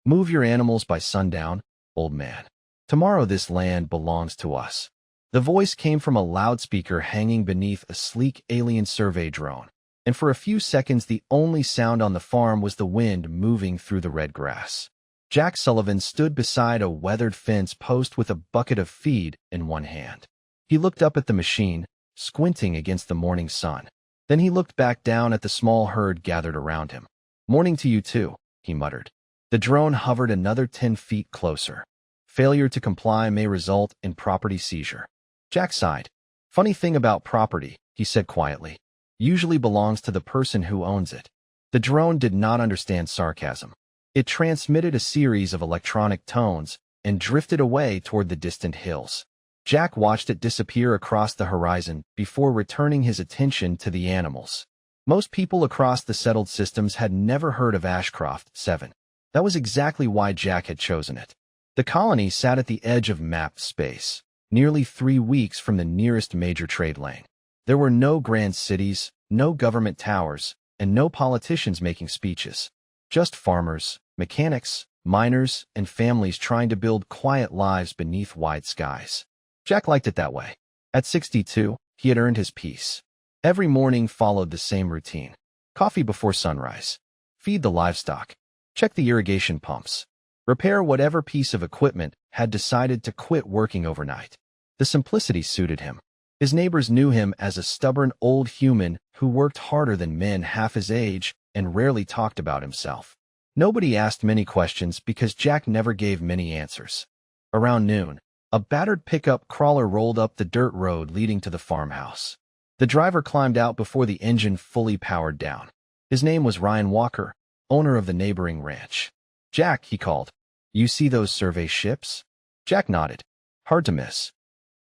Move your animals by sundown, old man. Tomorrow this land belongs to us. The voice came from a loudspeaker hanging beneath a sleek alien survey drone, and for a few seconds the only sound on the farm was the wind moving through the red grass. Jack Sullivan stood beside a weathered fence post with a bucket of feed in one hand. He looked up at the machine, squinting against the morning sun. Then he looked back down at the small herd gathered around him. "Morning to you too," he muttered. The drone hovered another 10 feet closer. "Failure to comply may result in property seizure." Jack sighed. "Funny thing about property," he said quietly, "usually belongs to the person who owns it." The drone did not understand sarcasm. It transmitted a series of electronic tones and drifted away toward the distant hills. Jack watched it disappear across the horizon before returning his attention to the animals. Most people across the settled systems had never heard of Ashcroft 7. That was exactly why Jack had chosen it. The colony sat at the edge of mapped space, nearly 3 weeks from the nearest major trade lane. There were no grand cities, no government towers, and no politicians making speeches. Just farmers, mechanics, miners, and families trying to build quiet lives beneath wide skies. Jack liked it that way. At 62, he had earned his peace. Every morning followed the same routine. Coffee before sunrise. Feed the livestock. Check the irrigation pumps. Repair whatever piece of equipment had decided to quit working overnight. The simplicity suited him. His neighbors knew him as a stubborn old human who worked harder than men half his age and rarely talked about himself. Nobody asked many questions because Jack never gave many answers. Around noon, a battered pickup crawler rolled up the dirt road leading to the farmhouse. The driver climbed out before the engine fully powered down. His name was Ryan Walker, owner of the neighboring ranch. "Jack," he called, "you see those survey ships?" Jack nodded. "Hard to miss."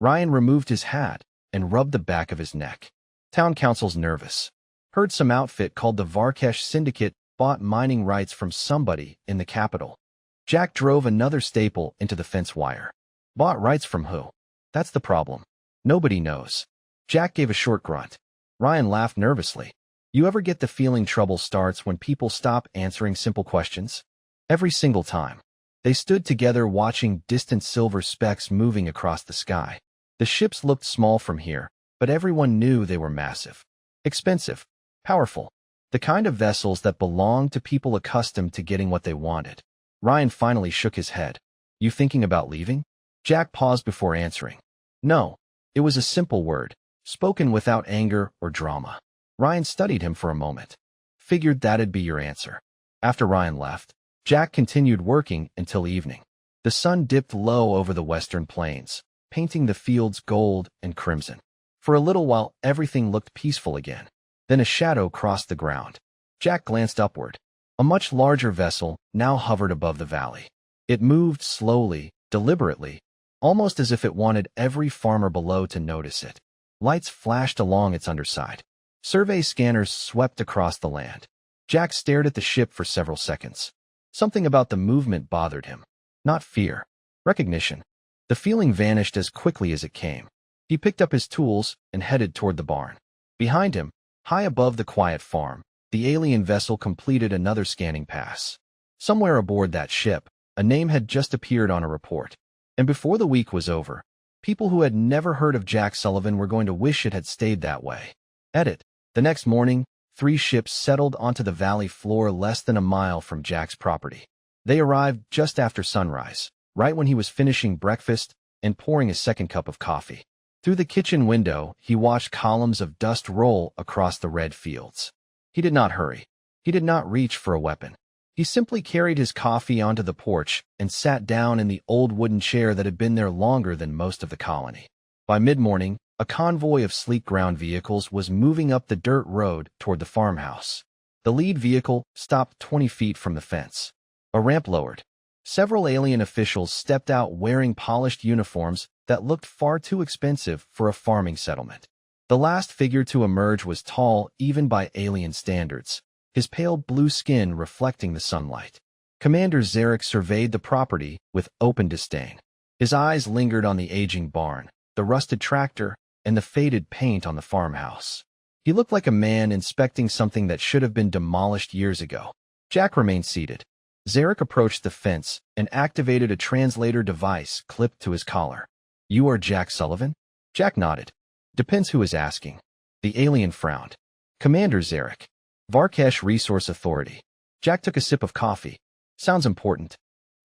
Ryan removed his hat and rubbed the back of his neck. "Town council's nervous. Heard some outfit called the Varkesh Syndicate bought mining rights from somebody in the capital." Jack drove another staple into the fence wire. "Bought rights from who?" "That's the problem. Nobody knows." Jack gave a short grunt. Ryan laughed nervously. "You ever get the feeling trouble starts when people stop answering simple questions?" Every single time. They stood together watching distant silver specks moving across the sky. The ships looked small from here, but everyone knew they were massive. Expensive. Powerful. The kind of vessels that belonged to people accustomed to getting what they wanted. Ryan finally shook his head. "You thinking about leaving?" Jack paused before answering. "No." It was a simple word, spoken without anger or drama. Ryan studied him for a moment. "Figured that'd be your answer." After Ryan left, Jack continued working until evening. The sun dipped low over the western plains, painting the fields gold and crimson. For a little while, everything looked peaceful again. Then a shadow crossed the ground. Jack glanced upward. A much larger vessel now hovered above the valley. It moved slowly, deliberately, almost as if it wanted every farmer below to notice it. Lights flashed along its underside. Survey scanners swept across the land. Jack stared at the ship for several seconds. Something about the movement bothered him. Not fear. Recognition. The feeling vanished as quickly as it came. He picked up his tools and headed toward the barn. Behind him, high above the quiet farm, the alien vessel completed another scanning pass. Somewhere aboard that ship, a name had just appeared on a report. And before the week was over, people who had never heard of Jack Sullivan were going to wish it had stayed that way. Edit. The next morning, 3 ships settled onto the valley floor less than a mile from Jack's property. They arrived just after sunrise, right when he was finishing breakfast and pouring a second cup of coffee. Through the kitchen window, he watched columns of dust roll across the red fields. He did not hurry. He did not reach for a weapon. He simply carried his coffee onto the porch and sat down in the old wooden chair that had been there longer than most of the colony. By mid-morning, a convoy of sleek ground vehicles was moving up the dirt road toward the farmhouse. The lead vehicle stopped 20 feet from the fence. A ramp lowered. Several alien officials stepped out wearing polished uniforms that looked far too expensive for a farming settlement. The last figure to emerge was tall even by alien standards, his pale blue skin reflecting the sunlight. Commander Zarek surveyed the property with open disdain. His eyes lingered on the aging barn, the rusted tractor, and the faded paint on the farmhouse. He looked like a man inspecting something that should have been demolished years ago. Jack remained seated. Zarek approached the fence and activated a translator device clipped to his collar. You are Jack Sullivan? Jack nodded. Depends who is asking. The alien frowned. Commander Zarek. Varkesh Resource Authority. Jack took a sip of coffee. Sounds important.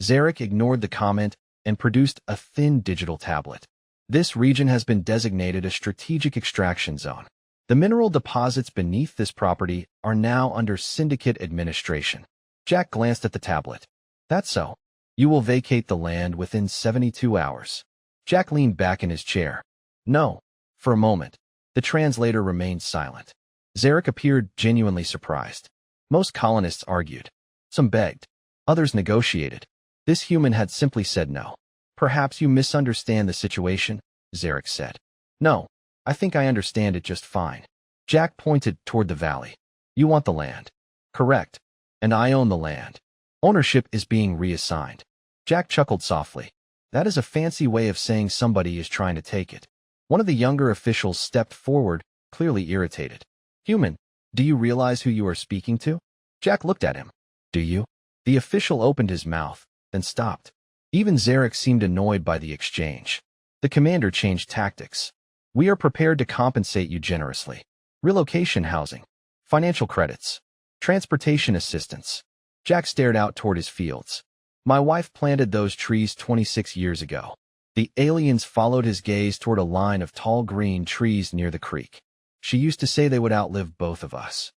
Zarek ignored the comment and produced a thin digital tablet. This region has been designated a strategic extraction zone. The mineral deposits beneath this property are now under syndicate administration. Jack glanced at the tablet. That's so. You will vacate the land within 72 hours. Jack leaned back in his chair. No. For a moment, the translator remained silent. Zarek appeared genuinely surprised. Most colonists argued. Some begged. Others negotiated. This human had simply said no. Perhaps you misunderstand the situation, Zarek said. No, I think I understand it just fine. Jack pointed toward the valley. You want the land. Correct. And I own the land. Ownership is being reassigned. Jack chuckled softly. That is a fancy way of saying somebody is trying to take it. One of the younger officials stepped forward, clearly irritated. Human, do you realize who you are speaking to? Jack looked at him. Do you? The official opened his mouth, then stopped. Even Zarek seemed annoyed by the exchange. The commander changed tactics. We are prepared to compensate you generously. Relocation housing, financial credits, transportation assistance. Jack stared out toward his fields. My wife planted those trees 26 years ago. The aliens followed his gaze toward a line of tall green trees near the creek. She used to say they would outlive both of us.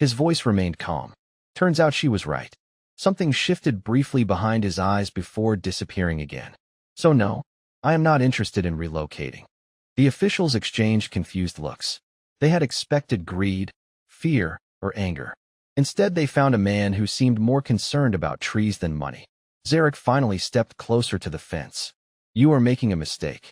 His voice remained calm. Turns out she was right. Something shifted briefly behind his eyes before disappearing again. So no, I am not interested in relocating. The officials exchanged confused looks. They had expected greed, fear, or anger. Instead, they found a man who seemed more concerned about trees than money. Zarek finally stepped closer to the fence. You are making a mistake.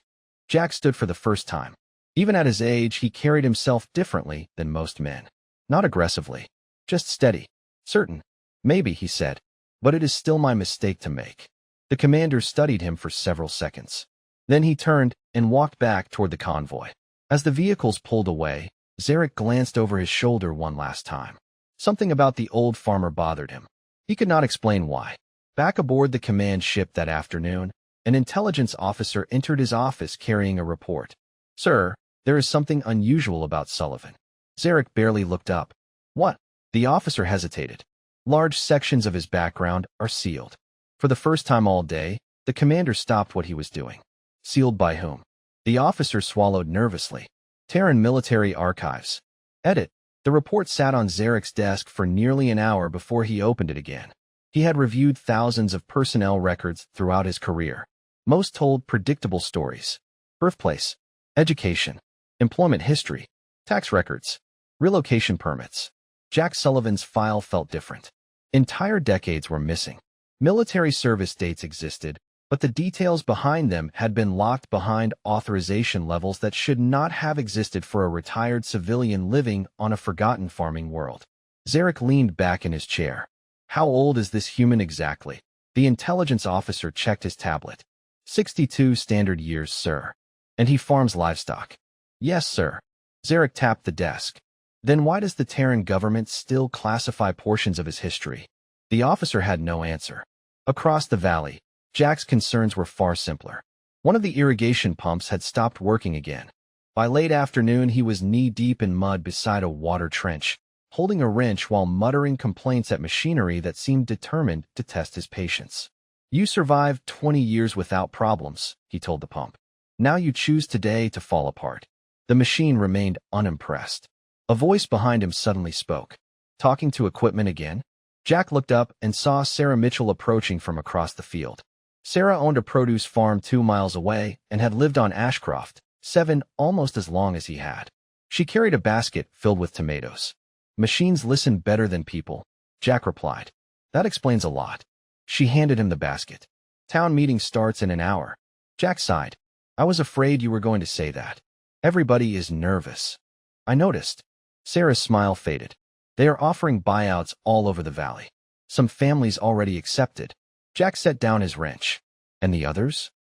Jack stood for the first time. Even at his age, he carried himself differently than most men. Not aggressively, just steady. Certain. Maybe, he said, but it is still my mistake to make. The commander studied him for several seconds. Then he turned and walked back toward the convoy. As the vehicles pulled away, Zarek glanced over his shoulder one last time. Something about the old farmer bothered him. He could not explain why. Back aboard the command ship that afternoon, an intelligence officer entered his office carrying a report. Sir, there is something unusual about Sullivan. Zarek barely looked up. What? The officer hesitated. Large sections of his background are sealed. For the first time all day, the commander stopped what he was doing. Sealed by whom? The officer swallowed nervously. Terran Military Archives. Edit. The report sat on Zarek's desk for nearly an hour before he opened it again. He had reviewed thousands of personnel records throughout his career. Most told predictable stories. Birthplace, education, employment history, tax records, relocation permits. Jack Sullivan's file felt different. Entire decades were missing. Military service dates existed, but the details behind them had been locked behind authorization levels that should not have existed for a retired civilian living on a forgotten farming world. Zarek leaned back in his chair. How old is this human exactly? The intelligence officer checked his tablet. 62 standard years, sir. And he farms livestock. Yes, sir. Zarek tapped the desk. Then why does the Terran government still classify portions of his history? The officer had no answer. Across the valley, Jack's concerns were far simpler. One of the irrigation pumps had stopped working again. By late afternoon, he was knee-deep in mud beside a water trench, holding a wrench while muttering complaints at machinery that seemed determined to test his patience. You survived 20 years without problems, he told the pump. Now you choose today to fall apart. The machine remained unimpressed. A voice behind him suddenly spoke. Talking to equipment again? Jack looked up and saw Sarah Mitchell approaching from across the field. Sarah owned a produce farm 2 miles away and had lived on Ashcroft, 7 almost as long as he had. She carried a basket filled with tomatoes. Machines listen better than people, Jack replied. That explains a lot. She handed him the basket. Town meeting starts in an hour. Jack sighed. I was afraid you were going to say that. Everybody is nervous. I noticed. Sarah's smile faded. They are offering buyouts all over the valley. Some families already accepted. Jack set down his wrench. And the others?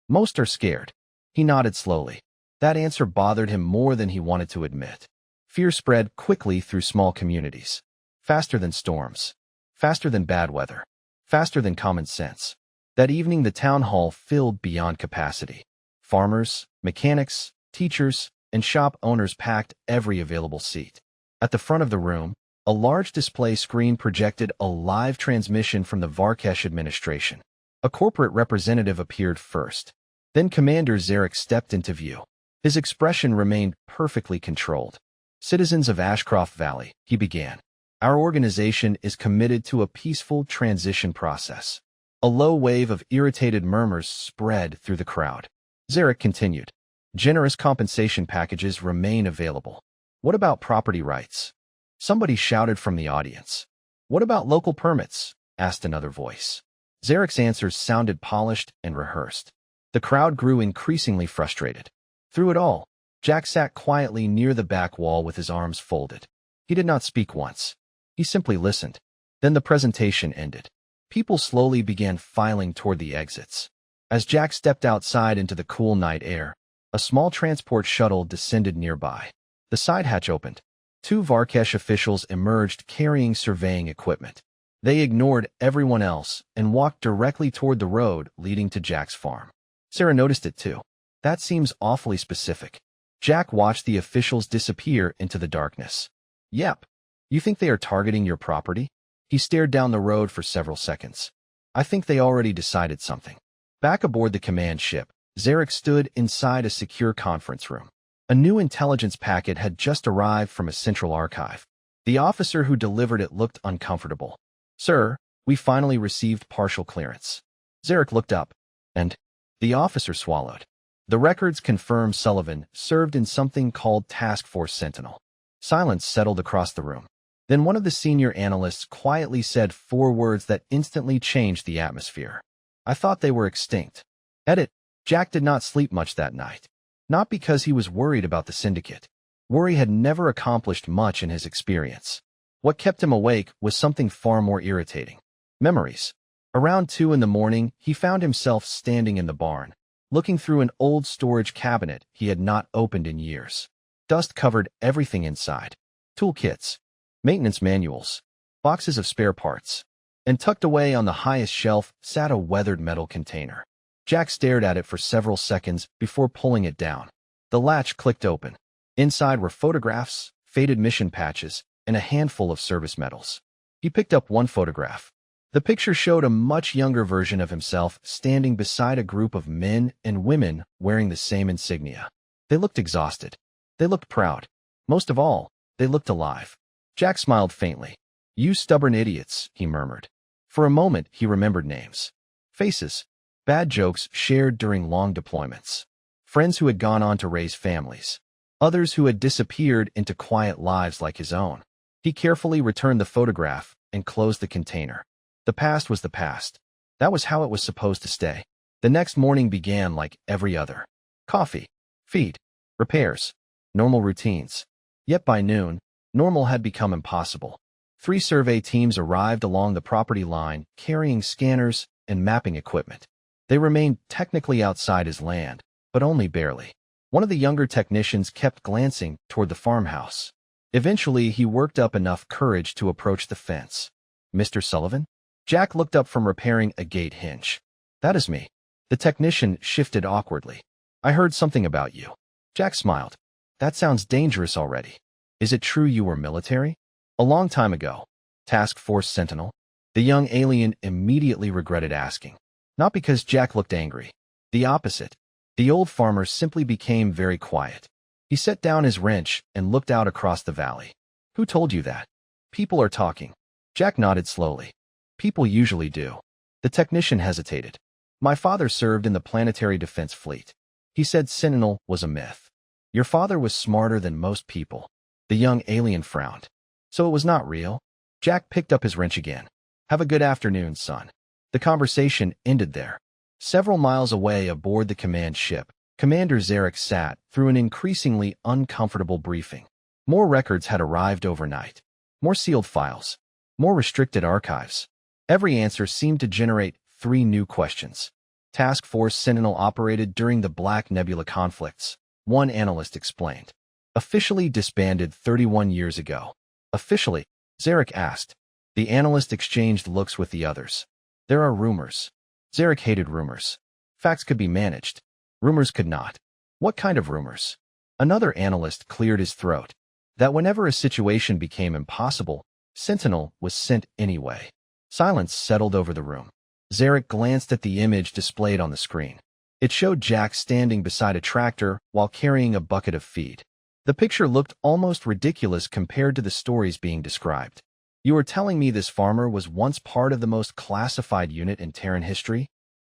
Most are scared. He nodded slowly. That answer bothered him more than he wanted to admit. Fear spread quickly through small communities. Faster than storms. Faster than bad weather. faster than common sense. That evening, the town hall filled beyond capacity. Farmers, mechanics, teachers, and shop owners packed every available seat. At the front of the room, a large display screen projected a live transmission from the Varkesh administration. A corporate representative appeared first. Then Commander Zarek stepped into view. His expression remained perfectly controlled. "Citizens of Ashcroft Valley," he began, "our organization is committed to a peaceful transition process." A low wave of irritated murmurs spread through the crowd. Zarek continued, "Generous compensation packages remain available. What about property rights?" Somebody shouted from the audience. "What about local permits?" asked another voice. Zarek's answers sounded polished and rehearsed. The crowd grew increasingly frustrated. Through it all, Jack sat quietly near the back wall with his arms folded. He did not speak once. He simply listened. Then the presentation ended. People slowly began filing toward the exits. As Jack stepped outside into the cool night air, a small transport shuttle descended nearby. The side hatch opened. Two Varkesh officials emerged carrying surveying equipment. They ignored everyone else and walked directly toward the road leading to Jack's farm. Sarah noticed it too. "That seems awfully specific." Jack watched the officials disappear into the darkness. "Yep. You think they are targeting your property?" He stared down the road for several seconds. "I think they already decided something." Back aboard the command ship, Zarek stood inside a secure conference room. A new intelligence packet had just arrived from a central archive. The officer who delivered it looked uncomfortable. "Sir, we finally received partial clearance." Zarek looked up, and the officer swallowed. The records confirmed Sullivan served in something called Task Force Sentinel. Silence settled across the room. Then one of the senior analysts quietly said 4 words that instantly changed the atmosphere. "I thought they were extinct." Edit. Jack did not sleep much that night. Not because he was worried about the syndicate. Worry had never accomplished much in his experience. What kept him awake was something far more irritating. Memories. Around 2 in the morning, he found himself standing in the barn, looking through an old storage cabinet he had not opened in years. Dust covered everything inside. Toolkits, maintenance manuals, boxes of spare parts. And tucked away on the highest shelf sat a weathered metal container. Jack stared at it for several seconds before pulling it down. The latch clicked open. Inside were photographs, faded mission patches, and a handful of service medals. He picked up one photograph. The picture showed a much younger version of himself standing beside a group of men and women wearing the same insignia. They looked exhausted. They looked proud. Most of all, they looked alive. Jack smiled faintly. "You stubborn idiots," he murmured. For a moment, he remembered names. Faces. Bad jokes shared during long deployments. Friends who had gone on to raise families. Others who had disappeared into quiet lives like his own. He carefully returned the photograph and closed the container. The past was the past. That was how it was supposed to stay. The next morning began like every other. Coffee, feed, repairs, normal routines. Yet by noon, normal had become impossible. 3 survey teams arrived along the property line, carrying scanners and mapping equipment. They remained technically outside his land, but only barely. One of the younger technicians kept glancing toward the farmhouse. Eventually, he worked up enough courage to approach the fence. "Mr. Sullivan?" Jack looked up from repairing a gate hinge. "That is me." The technician shifted awkwardly. "I heard something about you." Jack smiled. "That sounds dangerous already. Is it true you were military?" "A long time ago." "Task Force Sentinel?" The young alien immediately regretted asking. Not because Jack looked angry. The opposite. The old farmer simply became very quiet. He set down his wrench and looked out across the valley. "Who told you that?" "People are talking." Jack nodded slowly. "People usually do." The technician hesitated. "My father served in the Planetary Defense Fleet." He said Sentinel was a myth. "Your father was smarter than most people." The young alien frowned. "So it was not real?" Jack picked up his wrench again. "Have a good afternoon, son." The conversation ended there. Several miles away aboard the command ship, Commander Zarek sat through an increasingly uncomfortable briefing. More records had arrived overnight. More sealed files. More restricted archives. Every answer seemed to generate 3 new questions. Task Force Sentinel operated during the Black Nebula conflicts, one analyst explained. Officially disbanded 31 years ago. Officially? Zarek asked. The analyst exchanged looks with the others. There are rumors. Zarek hated rumors. Facts could be managed. Rumors could not. What kind of rumors? Another analyst cleared his throat. That whenever a situation became impossible, Sentinel was sent anyway. Silence settled over the room. Zarek glanced at the image displayed on the screen. It showed Jack standing beside a tractor while carrying a bucket of feed. The picture looked almost ridiculous compared to the stories being described. You are telling me this farmer was once part of the most classified unit in Terran history?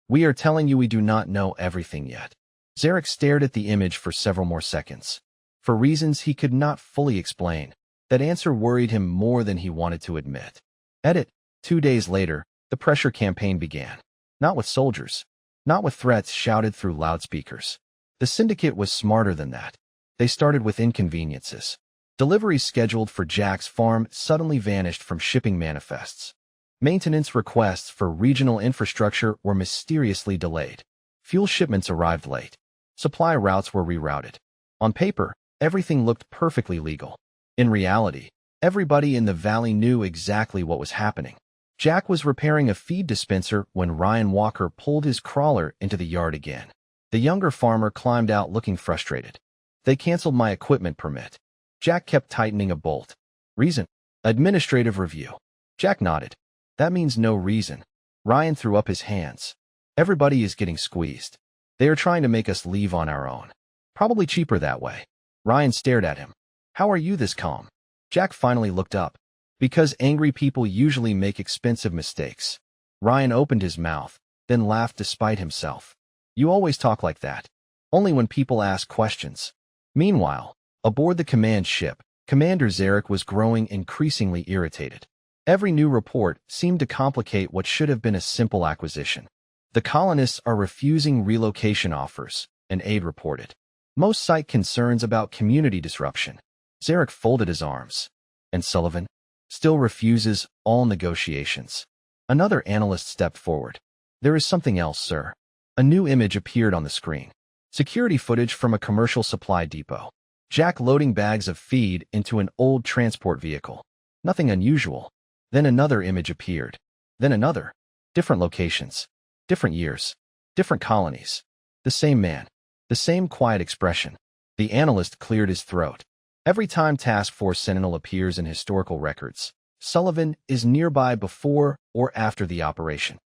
We are telling you we do not know everything yet. Zarek stared at the image for several more seconds. For reasons he could not fully explain, that answer worried him more than he wanted to admit. Edit. 2 days later, the pressure campaign began. Not with soldiers. Not with threats shouted through loudspeakers. The syndicate was smarter than that. They started with inconveniences. Deliveries scheduled for Jack's farm suddenly vanished from shipping manifests. Maintenance requests for regional infrastructure were mysteriously delayed. Fuel shipments arrived late. Supply routes were rerouted. On paper, everything looked perfectly legal. In reality, everybody in the valley knew exactly what was happening. Jack was repairing a feed dispenser when Ryan Walker pulled his crawler into the yard again. The younger farmer climbed out looking frustrated. They canceled my equipment permit. Jack kept tightening a bolt. Reason? Administrative review. Jack nodded. That means no reason. Ryan threw up his hands. Everybody is getting squeezed. They are trying to make us leave on our own. Probably cheaper that way. Ryan stared at him. How are you this calm? Jack finally looked up. Because angry people usually make expensive mistakes. Ryan opened his mouth, then laughed despite himself. You always talk like that. Only when people ask questions. Meanwhile, aboard the command ship, Commander Zarek was growing increasingly irritated. Every new report seemed to complicate what should have been a simple acquisition. The colonists are refusing relocation offers, an aide reported. Most cite concerns about community disruption. Zarek folded his arms. And Sullivan? Still refuses all negotiations. Another analyst stepped forward. There is something else, sir. A new image appeared on the screen. Security footage from a commercial supply depot. Jack loading bags of feed into an old transport vehicle. Nothing unusual. Then another image appeared. Then another. Different locations. Different years. Different colonies. The same man. The same quiet expression. The analyst cleared his throat. Every time Task Force Sentinel appears in historical records, Sullivan is nearby before or after the operation.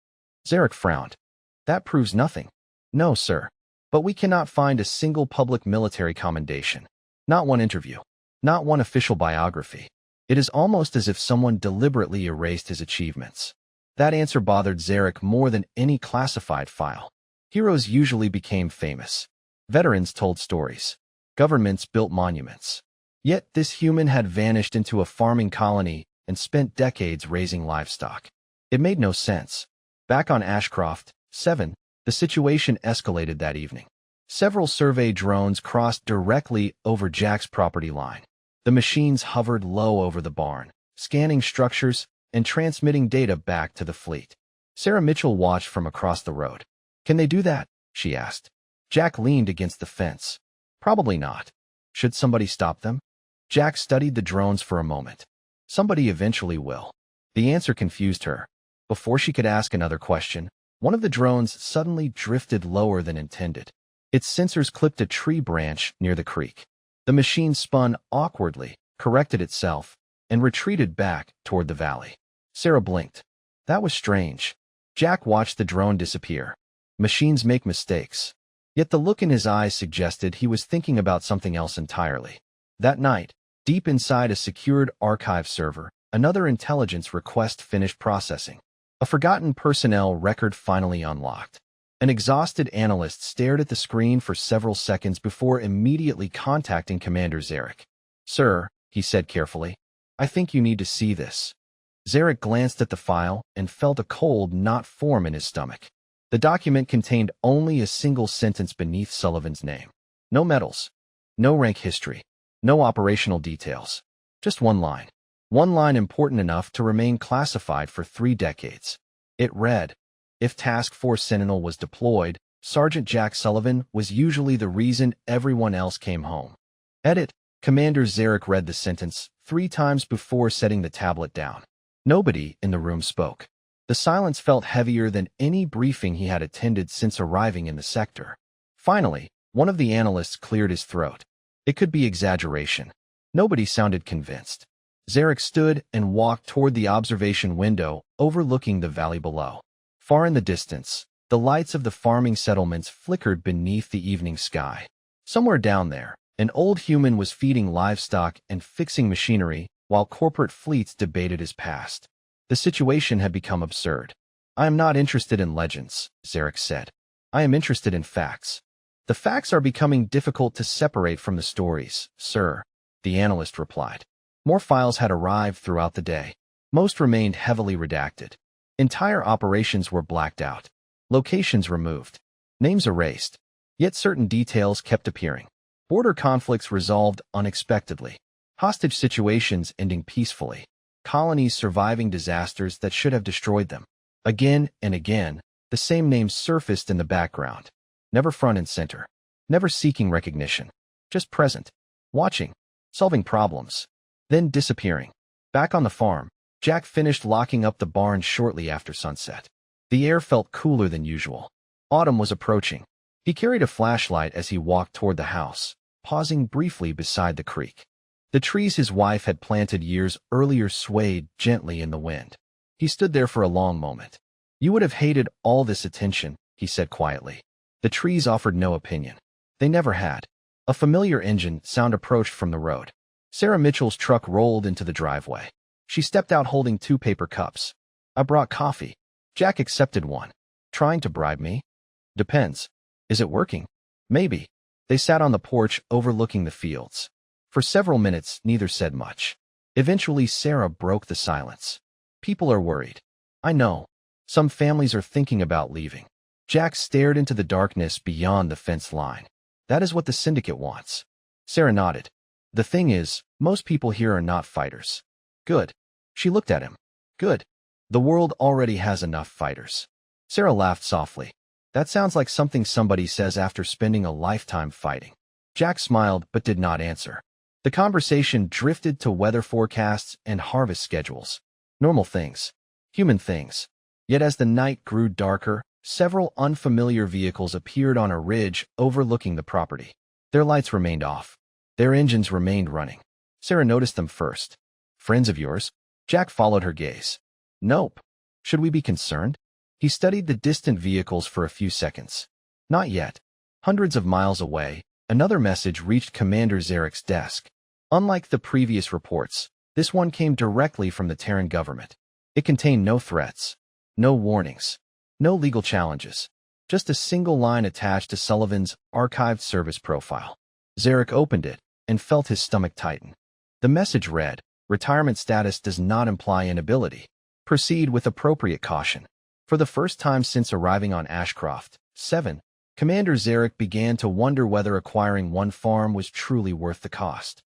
Zarek frowned. That proves nothing. No, sir. But we cannot find a single public military commendation. Not one interview. Not one official biography. It is almost as if someone deliberately erased his achievements. That answer bothered Zarek more than any classified file. Heroes usually became famous. Veterans told stories. Governments built monuments. Yet this human had vanished into a farming colony and spent decades raising livestock. It made no sense. Back on Ashcroft, 7, the situation escalated that evening. Several survey drones crossed directly over Jack's property line. The machines hovered low over the barn, scanning structures and transmitting data back to the fleet. Sarah Mitchell watched from across the road. Can they do that? She asked. Jack leaned against the fence. Probably not. Should somebody stop them? Jack studied the drones for a moment. Somebody eventually will. The answer confused her. Before she could ask another question, one of the drones suddenly drifted lower than intended. Its sensors clipped a tree branch near the creek. The machine spun awkwardly, corrected itself, and retreated back toward the valley. Sarah blinked. That was strange. Jack watched the drone disappear. Machines make mistakes. Yet the look in his eyes suggested he was thinking about something else entirely. That night, deep inside a secured archive server, another intelligence request finished processing. A forgotten personnel record finally unlocked. An exhausted analyst stared at the screen for several seconds before immediately contacting Commander Zarek. Sir, he said carefully, I think you need to see this. Zarek glanced at the file and felt a cold knot form in his stomach. The document contained only a single sentence beneath Sullivan's name. No medals. No rank history. No operational details. Just one line. One line important enough to remain classified for 3 decades. It read, if Task Force Sentinel was deployed, Sergeant Jack Sullivan was usually the reason everyone else came home. Edit. Commander Zarek read the sentence 3 times before setting the tablet down. Nobody in the room spoke. The silence felt heavier than any briefing he had attended since arriving in the sector. Finally, one of the analysts cleared his throat. It could be exaggeration. Nobody sounded convinced. Zarek stood and walked toward the observation window overlooking the valley below. Far in the distance, the lights of the farming settlements flickered beneath the evening sky. Somewhere down there, an old human was feeding livestock and fixing machinery while corporate fleets debated his past. The situation had become absurd. "I am not interested in legends," Zarek said. "I am interested in facts." "The facts are becoming difficult to separate from the stories, sir," the analyst replied. More files had arrived throughout the day. Most remained heavily redacted. Entire operations were blacked out. Locations removed. Names erased. Yet certain details kept appearing. Border conflicts resolved unexpectedly. Hostage situations ending peacefully. Colonies surviving disasters that should have destroyed them. Again and again, the same names surfaced in the background. Never front and center. Never seeking recognition. Just present. Watching. Solving problems. Then disappearing. Back on the farm, Jack finished locking up the barn shortly after sunset. The air felt cooler than usual. Autumn was approaching. He carried a flashlight as he walked toward the house, pausing briefly beside the creek. The trees his wife had planted years earlier swayed gently in the wind. He stood there for a long moment. "You would have hated all this attention," he said quietly. The trees offered no opinion. They never had. A familiar engine sound approached from the road. Sarah Mitchell's truck rolled into the driveway. She stepped out holding 2 paper cups. "I brought coffee." Jack accepted one. "Trying to bribe me?" "Depends. Is it working?" "Maybe." They sat on the porch overlooking the fields. For several minutes, neither said much. Eventually, Sarah broke the silence. "People are worried. I know. Some families are thinking about leaving." Jack stared into the darkness beyond the fence line. "That is what the syndicate wants." Sarah nodded. "The thing is, most people here are not fighters." "Good." She looked at him. "Good. The world already has enough fighters." Sarah laughed softly. "That sounds like something somebody says after spending a lifetime fighting." Jack smiled but did not answer. The conversation drifted to weather forecasts and harvest schedules. Normal things. Human things. Yet as the night grew darker, several unfamiliar vehicles appeared on a ridge overlooking the property. Their lights remained off. Their engines remained running. Sarah noticed them first. "Friends of yours?" Jack followed her gaze. "Nope. Should we be concerned?" He studied the distant vehicles for a few seconds. Not yet. Hundreds of miles away, another message reached Commander Zarek's desk. Unlike the previous reports, this one came directly from the Terran government. It contained no threats, no warnings, no legal challenges, just a single line attached to Sullivan's archived service profile. Zarek opened it and felt his stomach tighten. The message read, "Retirement status does not imply inability. Proceed with appropriate caution." For the first time since arriving on Ashcroft 7, Commander Zarek began to wonder whether acquiring one farm was truly worth the cost.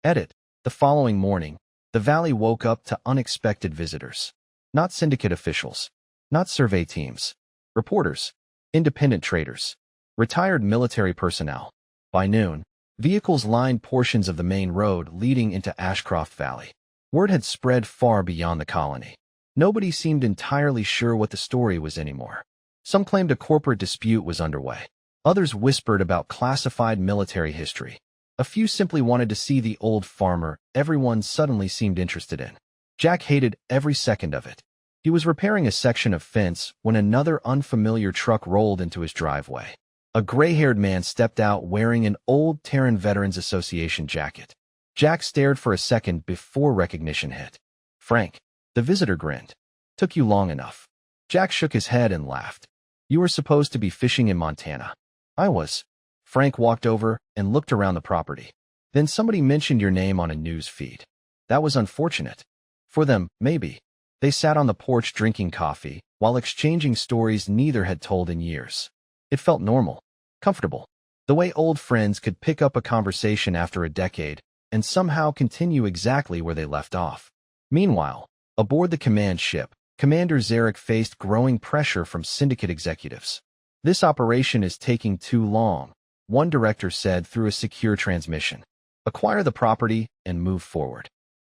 Edit. The following morning, the valley woke up to unexpected visitors. Not syndicate officials. Not survey teams. Reporters. Independent traders. Retired military personnel. By noon, vehicles lined portions of the main road leading into Ashcroft Valley. Word had spread far beyond the colony. Nobody seemed entirely sure what the story was anymore. Some claimed a corporate dispute was underway. Others whispered about classified military history. A few simply wanted to see the old farmer everyone suddenly seemed interested in. Jack hated every second of it. He was repairing a section of fence when another unfamiliar truck rolled into his driveway. A gray-haired man stepped out wearing an old Terran Veterans Association jacket. Jack stared for a second before recognition hit. "Frank." The visitor grinned. "Took you long enough." Jack shook his head and laughed. "You were supposed to be fishing in Montana." "I was." Frank walked over and looked around the property. "Then somebody mentioned your name on a news feed. That was unfortunate. For them, maybe." They sat on the porch drinking coffee, while exchanging stories neither had told in years. It felt normal, comfortable, the way old friends could pick up a conversation after a decade and somehow continue exactly where they left off. Meanwhile, aboard the command ship, Commander Zarek faced growing pressure from syndicate executives. "This operation is taking too long," one director said through a secure transmission. "Acquire the property and move forward."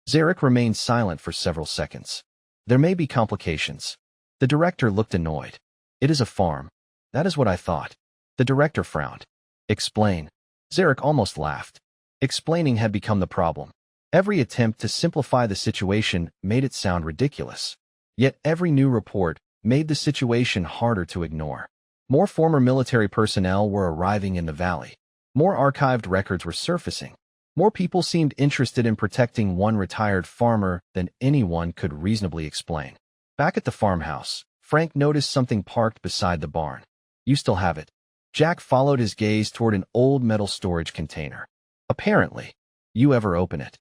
Zarek remained silent for several seconds. "There may be complications." The director looked annoyed. It is a farm. That is what I thought. The director frowned. Explain. Zarek almost laughed. Explaining had become the problem. Every attempt to simplify the situation made it sound ridiculous. Yet every new report made the situation harder to ignore. More former military personnel were arriving in the valley. More archived records were surfacing. More people seemed interested in protecting one retired farmer than anyone could reasonably explain. Back at the farmhouse, Frank noticed something parked beside the barn. You still have it. Jack followed his gaze toward an old metal storage container. Apparently. You ever open it?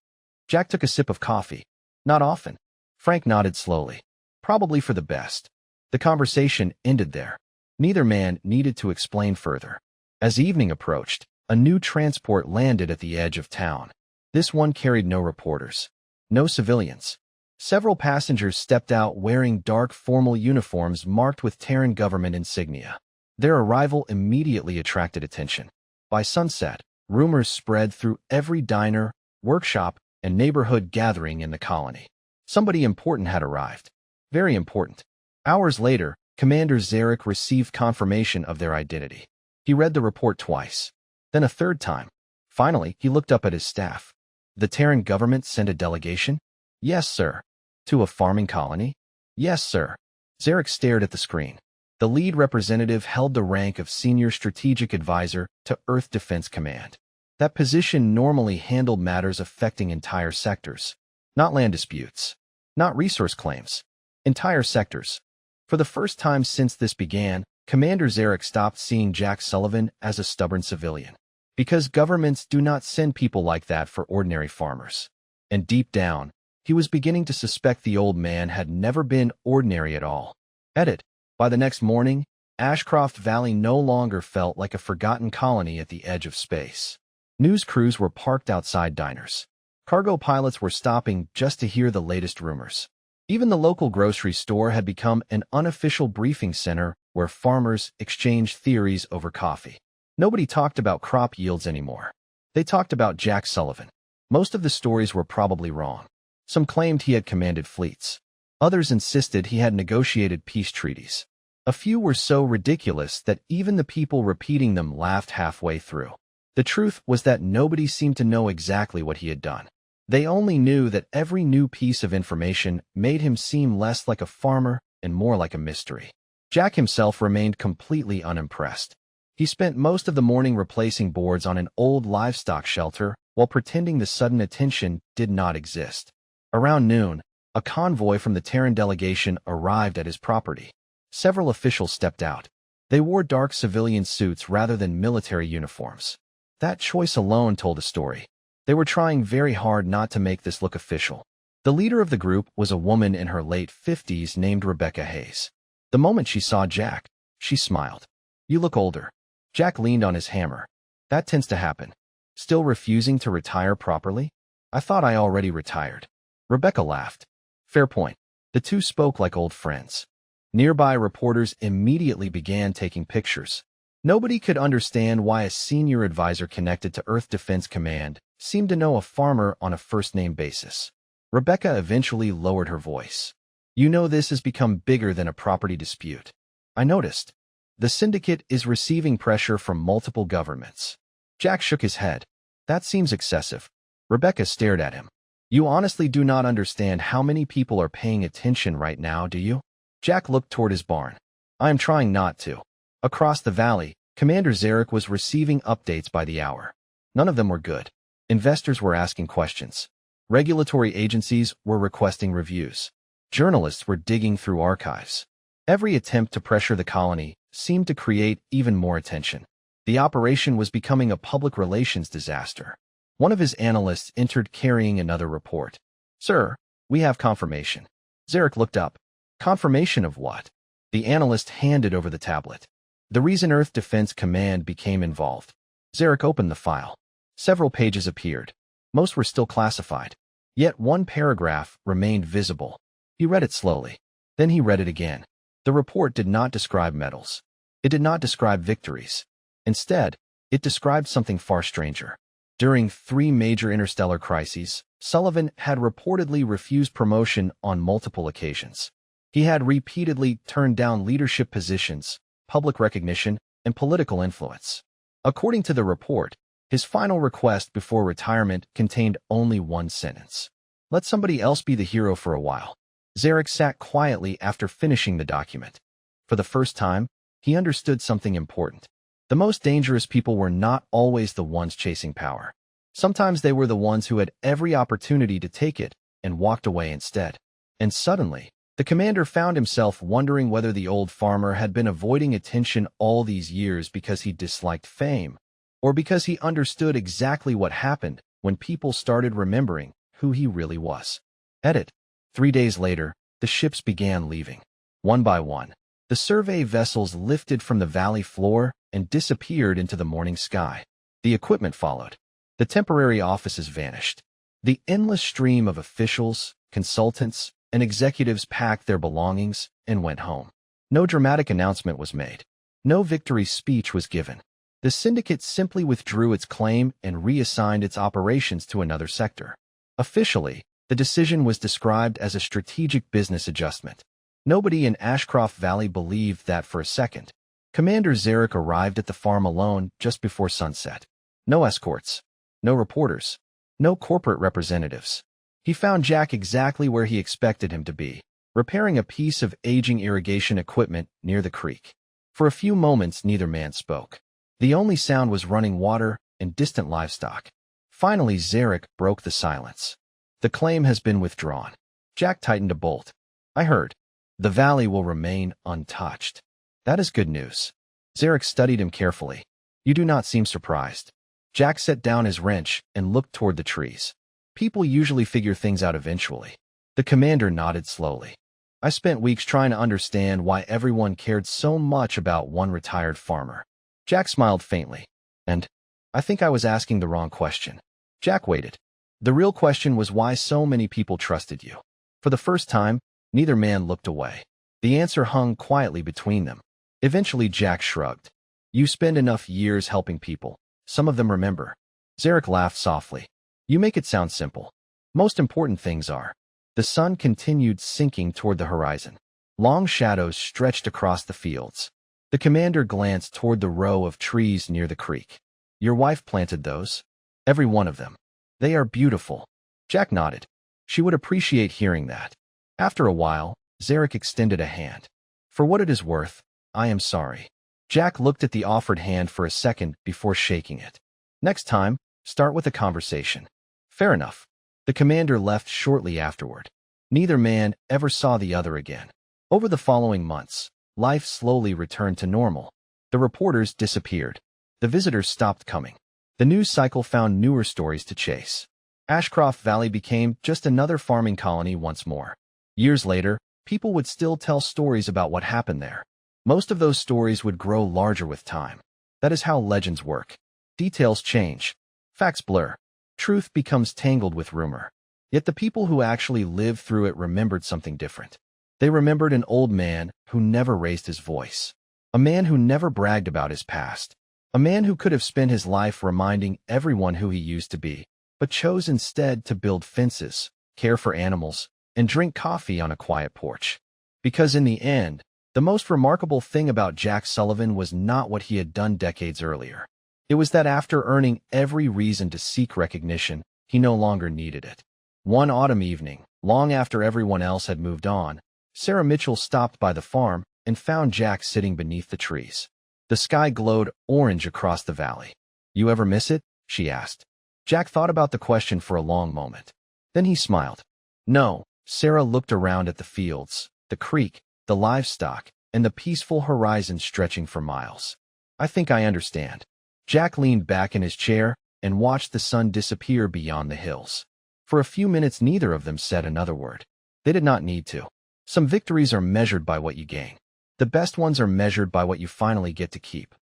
Jack took a sip of coffee. Not often. Frank nodded slowly. Probably for the best. The conversation ended there. Neither man needed to explain further. As evening approached, a new transport landed at the edge of town. This one carried no reporters. No civilians. Several passengers stepped out wearing dark formal uniforms marked with Terran government insignia. Their arrival immediately attracted attention. By sunset, rumors spread through every diner, workshop, and neighborhood gathering in the colony. Somebody important had arrived. Very important. Hours later, Commander Zarek received confirmation of their identity. He read the report twice. Then a third time. Finally, he looked up at his staff. The Terran government sent a delegation? Yes, sir. To a farming colony? Yes, sir. Zarek stared at the screen. The lead representative held the rank of Senior Strategic Advisor to Earth Defense Command. That position normally handled matters affecting entire sectors. Not land disputes. Not resource claims. Entire sectors. For the first time since this began, Commander Zarek stopped seeing Jack Sullivan as a stubborn civilian. Because governments do not send people like that for ordinary farmers. And deep down, he was beginning to suspect the old man had never been ordinary at all. Edit. By the next morning, Ashcroft Valley no longer felt like a forgotten colony at the edge of space. News crews were parked outside diners. Cargo pilots were stopping just to hear the latest rumors. Even the local grocery store had become an unofficial briefing center where farmers exchanged theories over coffee. Nobody talked about crop yields anymore. They talked about Jack Sullivan. Most of the stories were probably wrong. Some claimed he had commanded fleets. Others insisted he had negotiated peace treaties. A few were so ridiculous that even the people repeating them laughed halfway through. The truth was that nobody seemed to know exactly what he had done. They only knew that every new piece of information made him seem less like a farmer and more like a mystery. Jack himself remained completely unimpressed. He spent most of the morning replacing boards on an old livestock shelter while pretending the sudden attention did not exist. Around noon, a convoy from the Terran delegation arrived at his property. Several officials stepped out. They wore dark civilian suits rather than military uniforms. That choice alone told a story. They were trying very hard not to make this look official. The leader of the group was a woman in her late 50s named Rebecca Hayes. The moment she saw Jack, she smiled. You look older. Jack leaned on his hammer. That tends to happen. Still refusing to retire properly? I thought I already retired. Rebecca laughed. Fair point. The two spoke like old friends. Nearby reporters immediately began taking pictures. Nobody could understand why a senior advisor connected to Earth Defense Command seemed to know a farmer on a first-name basis. Rebecca eventually lowered her voice. You know this has become bigger than a property dispute. I noticed. The syndicate is receiving pressure from multiple governments. Jack shook his head. That seems excessive. Rebecca stared at him. You honestly do not understand how many people are paying attention right now, do you? Jack looked toward his barn. I am trying not to. Across the valley, Commander Zarek was receiving updates by the hour. None of them were good. Investors were asking questions. Regulatory agencies were requesting reviews. Journalists were digging through archives. Every attempt to pressure the colony seemed to create even more attention. The operation was becoming a public relations disaster. One of his analysts entered carrying another report. Sir, we have confirmation. Zarek looked up. Confirmation of what? The analyst handed over the tablet. The reason Earth Defense Command became involved. Zarek opened the file. Several pages appeared. Most were still classified. Yet one paragraph remained visible. He read it slowly. Then he read it again. The report did not describe medals. It did not describe victories. Instead, it described something far stranger. During 3 major interstellar crises, Sullivan had reportedly refused promotion on multiple occasions. He had repeatedly turned down leadership positions, public recognition, and political influence. According to the report, his final request before retirement contained only one sentence: "Let somebody else be the hero for a while." Zarek sat quietly after finishing the document. For the first time, he understood something important. The most dangerous people were not always the ones chasing power. Sometimes they were the ones who had every opportunity to take it and walked away instead. And suddenly, the commander found himself wondering whether the old farmer had been avoiding attention all these years because he disliked fame, or because he understood exactly what happened when people started remembering who he really was. Edit. 3 days later, the ships began leaving. One by one, the survey vessels lifted from the valley floor and disappeared into the morning sky. The equipment followed. The temporary offices vanished. The endless stream of officials, consultants, and executives packed their belongings and went home. No dramatic announcement was made. No victory speech was given. The syndicate simply withdrew its claim and reassigned its operations to another sector. Officially, the decision was described as a strategic business adjustment. Nobody in Ashcroft Valley believed that for a second. Commander Zarek arrived at the farm alone just before sunset. No escorts, no reporters, no corporate representatives. He found Jack exactly where he expected him to be, repairing a piece of aging irrigation equipment near the creek. For a few moments, neither man spoke. The only sound was running water and distant livestock. Finally, Zarek broke the silence. "The claim has been withdrawn." Jack tightened a bolt. "I heard. The valley will remain untouched." "That is good news." Zarek studied him carefully. "You do not seem surprised." Jack set down his wrench and looked toward the trees. "People usually figure things out eventually." The commander nodded slowly. "I spent weeks trying to understand why everyone cared so much about one retired farmer." Jack smiled faintly. "And I think I was asking the wrong question." Jack waited. "The real question was why so many people trusted you." For the first time, neither man looked away. The answer hung quietly between them. Eventually, Jack shrugged. "You spend enough years helping people. Some of them remember." Zarek laughed softly. "You make it sound simple. Most important things are." The sun continued sinking toward the horizon. Long shadows stretched across the fields. The commander glanced toward the row of trees near the creek. "Your wife planted those?" "Every one of them." "They are beautiful." Jack nodded. "She would appreciate hearing that." After a while, Zarek extended a hand. "For what it is worth, I am sorry." Jack looked at the offered hand for a second before shaking it. "Next time, start with a conversation." "Fair enough." The commander left shortly afterward. Neither man ever saw the other again. Over the following months, life slowly returned to normal. The reporters disappeared. The visitors stopped coming. The news cycle found newer stories to chase. Ashcroft Valley became just another farming colony once more. Years later, people would still tell stories about what happened there. Most of those stories would grow larger with time. That is how legends work. Details change. Facts blur. Truth becomes tangled with rumor. Yet the people who actually lived through it remembered something different. They remembered an old man who never raised his voice. A man who never bragged about his past. A man who could have spent his life reminding everyone who he used to be, but chose instead to build fences, care for animals, and drink coffee on a quiet porch. Because in the end, the most remarkable thing about Jack Sullivan was not what he had done decades earlier. It was that after earning every reason to seek recognition, he no longer needed it. One autumn evening, long after everyone else had moved on, Sarah Mitchell stopped by the farm and found Jack sitting beneath the trees. The sky glowed orange across the valley. "You ever miss it?" she asked. Jack thought about the question for a long moment. Then he smiled. "No." Sarah looked around at the fields, the creek, the livestock, and the peaceful horizon stretching for miles. "I think I understand." Jack leaned back in his chair and watched the sun disappear beyond the hills. For a few minutes, neither of them said another word. They did not need to. Some victories are measured by what you gain. The best ones are measured by what you finally get to keep.